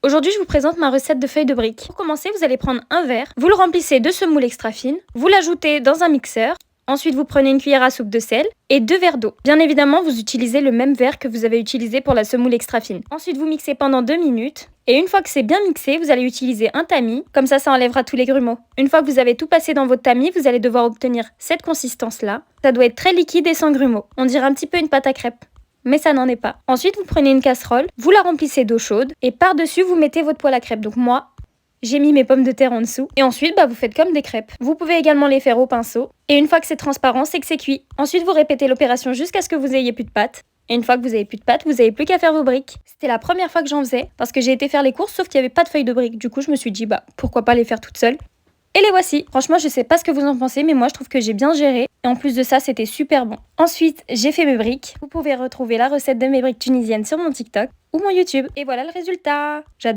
Aujourd'hui, je vous présente ma recette de feuilles de briques. Pour commencer, vous allez prendre un verre, vous le remplissez de semoule extra fine, vous l'ajoutez dans un mixeur, ensuite vous prenez une cuillère à soupe de sel et 2 verres d'eau. Bien évidemment, vous utilisez le même verre que vous avez utilisé pour la semoule extra fine. Ensuite, vous mixez pendant 2 minutes. Et une fois que c'est bien mixé, vous allez utiliser un tamis, comme ça enlèvera tous les grumeaux. Une fois que vous avez tout passé dans votre tamis, vous allez devoir obtenir cette consistance-là. Ça doit être très liquide et sans grumeaux. On dirait un petit peu une pâte à crêpes, mais ça n'en est pas. Ensuite, vous prenez une casserole, vous la remplissez d'eau chaude, et par-dessus, vous mettez votre poêle à crêpes. Donc moi, j'ai mis mes pommes de terre en dessous. Et ensuite, vous faites comme des crêpes. Vous pouvez également les faire au pinceau. Et une fois que c'est transparent, c'est que c'est cuit. Ensuite, vous répétez l'opération jusqu'à ce que vous ayez plus de pâte. Et une fois que vous avez plus de pâte, vous n'avez plus qu'à faire vos briques. C'était la première fois que j'en faisais, parce que j'ai été faire les courses, sauf qu'il n'y avait pas de feuilles de briques. Du coup, je me suis dit, pourquoi pas les faire toute seule. Et les voici. Franchement, je sais pas ce que vous en pensez, mais moi, je trouve que j'ai bien géré. Et en plus de ça, c'était super bon. Ensuite, j'ai fait mes briques. Vous pouvez retrouver la recette de mes briques tunisiennes sur mon TikTok ou mon YouTube. Et voilà le résultat. J'adore.